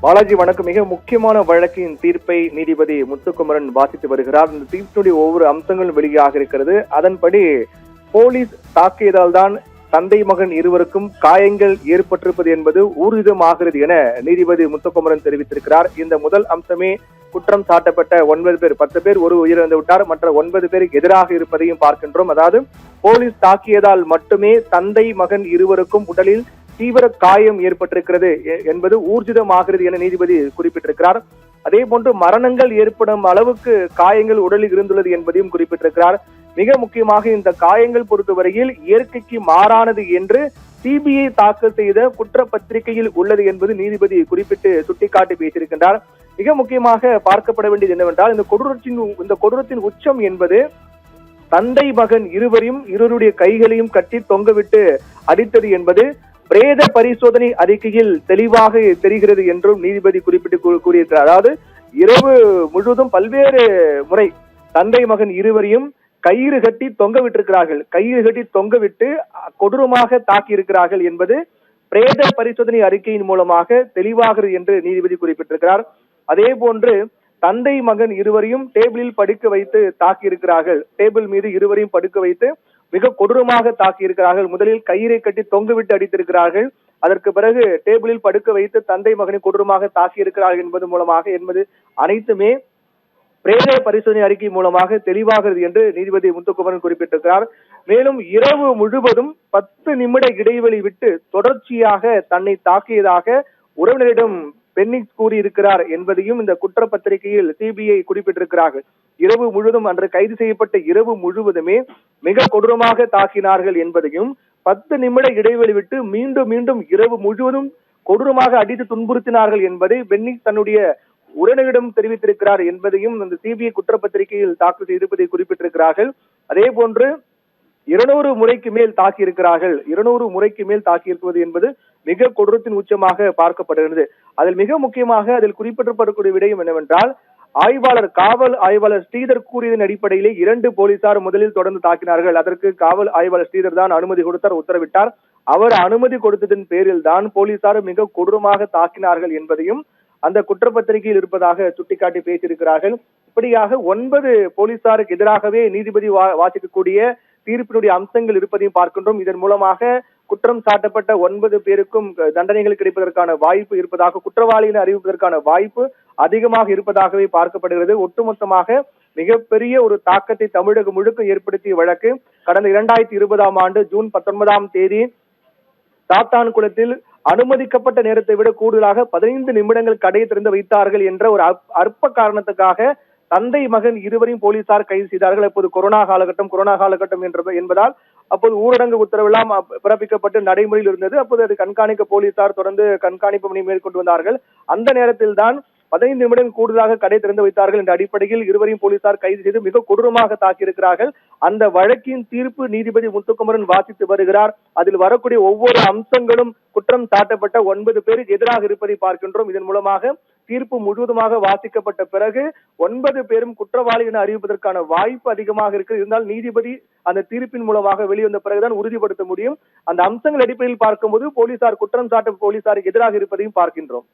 பாலாஜி வணக்கம். மிக முக்கியமான வழக்கின் தீர்ப்பை நீதிபதி முத்துக்குமரன் வாசித்து வருகிறார். இந்த தீர்ப்பினுடைய ஒவ்வொரு அம்சங்களும் வெளியாக இருக்கிறது. அதன்படி போலீஸ் தாக்கியதால் தான் தந்தை மகன் இருவருக்கும் காயங்கள் ஏற்பட்டிருப்பது என்பது ஊர்ஜிதமாகிறது என நீதிபதி முத்துக்குமரன் தெரிவித்திருக்கிறார். இந்த முதல் அம்சமே குற்றம் சாட்டப்பட்ட 9 பேர், 10 பேர் ஒரு உயிரிழந்து விட்டார், மற்ற 9 பேருக்கு எதிராக இருப்பதையும் பார்க்கின்றோம். அதாவது போலீஸ் தாக்கியதால் மட்டுமே தந்தை மகன் இருவருக்கும் உடலில் தீவிர காயம் ஏற்பட்டிருக்கிறது என்பது ஊர்ஜிதமாகிறது என நீதிபதி குறிப்பிட்டிருக்கிறார். அதே போன்று மரணங்கள் ஏற்படும் அளவுக்கு காயங்கள் உடலில் இருந்துள்ளது என்பதையும் குறிப்பிட்டிருக்கிறார். மிக முக்கியமாக இந்த காயங்கள் பொறுத்தவரையில் இயற்கைக்கு மாறானது என்று சிபிஐ தாக்கல் செய்த குற்றப்பத்திரிகையில் உள்ளது என்பது நீதிபதி குறிப்பிட்டு சுட்டிக்காட்டி பேசியிருக்கின்றார். மிக முக்கியமாக பார்க்கப்பட வேண்டியது என்னவென்றால், இந்த கொடூரத்தின் உச்சம் என்பது தந்தை மகன் இருவருடைய கைகளையும் கட்டி தொங்கவிட்டு அடித்தது என்பது பிரேத பரிசோதனை அறிக்கையில் தெளிவாக தெரிகிறது என்றும் நீதிபதி குறிப்பிட்டு கூறியிருக்கிறார். அதாவது இரவு முழுவதும் பல்வேறு முறை தந்தை மகன் இருவரையும் கயிறு கட்டி தொங்க விட்டிருக்கிறார்கள். கயிறு கட்டி தொங்கவிட்டு கொடூரமாக தாக்கி இருக்கிறார்கள் என்பது பிரேத பரிசோதனை அறிக்கையின் மூலமாக தெளிவாகிறது என்று நீதிபதி குறிப்பிட்டிருக்கிறார். அதே போன்று தந்தை மகன் இருவரையும் டேபிளில் படுக்க வைத்து தாக்கி இருக்கிறார்கள். டேபிள் மீது இருவரையும் படுக்க வைத்து மிக கொடூரமாக தாக்கி இருக்கிறார்கள். முதலில் கயிறை கட்டி தொங்குவிட்டு அடித்திருக்கிறார்கள். அதற்கு பிறகு டேபிளில் படுக்க வைத்து தந்தை மகனை கொடூரமாக தாக்கி இருக்கிறார்கள் என்பது அனைத்துமே பிரேத பரிசோதனை அறிக்கை மூலமாக தெளிவாகிறது என்று நீதிபதி முத்துக்குமரன் குறிப்பிட்டிருக்கிறார். மேலும் இரவு முழுவதும் 10 நிமிட இடைவெளி விட்டு தொடர்ச்சியாக தன்னை தாக்கியதாக உறவினரிடம் பென்னிக்ஸ் கூறியிருக்கிறார் என்பதையும் இந்த குற்றப்பத்திரிகையில் சிபிஐ குறிப்பிட்டிருக்கிறார்கள். இரவு முழுவதும், அன்று கைது செய்யப்பட்ட இரவு முழுவதுமே மிக கொடூரமாக தாக்கினார்கள் என்பதையும், 10 நிமிட இடைவெளி விட்டு மீண்டும் மீண்டும் இரவு முழுவதும் கொடூரமாக அடித்து துன்புறுத்தினார்கள் என்பதை பென்னிக்ஸ் தன்னுடைய உறவினரிடம் தெரிவித்திருக்கிறார் என்பதையும் இந்த சிபிஐ குற்றப்பத்திரிகையில் தாக்கல் செய்திருப்பதை குறிப்பிட்டிருக்கிறார்கள். அதே போன்று 200 முறைக்கு மேல் தாக்கியிருக்கிறார்கள். 200 முறைக்கு மேல் தாக்கியிருப்பது என்பது மிக கொடூரத்தின் உச்சமாக பார்க்கப்படுகிறது. அதில் மிக முக்கியமாக அதில் குறிப்பிடப்படக்கூடிய விடயம் என்னவென்றால், காவல் ஆய்வாளர் ஸ்ரீதர் கூறியதன் அடிப்படையிலே 2 போலீசார் முதலில் தொடர்ந்து தாக்கினார்கள். அதற்கு காவல் ஆய்வாளர் ஸ்ரீதர் தான் அனுமதி கொடுத்தார், உத்தரவிட்டார். அவர் அனுமதி கொடுத்ததன் பேரில் தான் போலீசார் மிக கொடூரமாக தாக்கினார்கள் என்பதையும் அந்த குற்றப்பத்திரிகையில் இருப்பதாக சுட்டிக்காட்டி பேசியிருக்கிறார்கள். இப்படியாக 9 போலீசாருக்கு எதிராகவே நீதிபதி வாசிக்கக்கூடிய தீர்ப்பினுடைய அம்சங்கள் இருப்பதையும் பார்க்கின்றோம். இதன் மூலமாக குற்றம் சாட்டப்பட்ட 9 பேருக்கும் தண்டனைகள் கிடைப்பதற்கான வாய்ப்பு இருப்பதாக, குற்றவாளிகளை அறிவிப்பதற்கான வாய்ப்பு அதிகமாக இருப்பதாகவே பார்க்கப்படுகிறது. ஒட்டுமொத்தமாக மிகப்பெரிய ஒரு தாக்கத்தை தமிழகம் முழுக்க ஏற்படுத்திய வழக்கு கடந்த 2020ஆம் ஆண்டு ஜூன் 19ஆம் தேதி சாத்தான்குளத்தில் அனுமதிக்கப்பட்ட நேரத்தை விட கூடுதலாக 15 நிமிடங்கள் கடையை திறந்து வைத்தார்கள் என்ற ஒரு அற்ப காரணத்துக்காக தந்தை மகன் இருவரையும் போலீசார் கைது செய்தார்கள். அப்போது கொரோனா காலகட்டம் என்பதால் அப்போது ஊரடங்கு உத்தரவெல்லாம் பிறப்பிக்கப்பட்டு நடைமுறையில் இருந்தது. அப்போது அது கண்காணிக்க போலீசார் தொடர்ந்து கண்காணிப்பு பணி மேற்கொண்டு வந்தார்கள். அந்த நேரத்தில் தான் 15 நிமிடம் கூடுதலாக கடை திறந்து வைத்தார்கள் என்ற அடிப்படையில் இருவரையும் போலீசார் கைது செய்து மிக கொடூரமாக தாக்கியிருக்கிறார்கள். அந்த வழக்கின் தீர்ப்பு நீதிபதி முத்துக்குமரன் வாசித்து வருகிறார். அதில் வரக்கூடிய ஒவ்வொரு அம்சங்களும் குற்றம் சாட்டப்பட்ட 9 பேருக்கு எதிராக இருப்பதை பார்க்கின்றோம். இதன் மூலமாக தீர்ப்பு முழுவதுமாக வாசிக்கப்பட்ட பிறகு 9 பேரும் குற்றவாளி என அறிவிப்பதற்கான வாய்ப்பு அதிகமாக இருக்கு. இருந்தால் நீதிபதி அந்த தீர்ப்பின் மூலமாக வெளிவந்த பிறகுதான் உறுதிப்படுத்த முடியும். அந்த அம்சங்கள் அடிப்படையில் பார்க்கும்போது குற்றம் சாட்ட போலீசாருக்கு எதிராக இருப்பதையும் பார்க்கின்றோம்.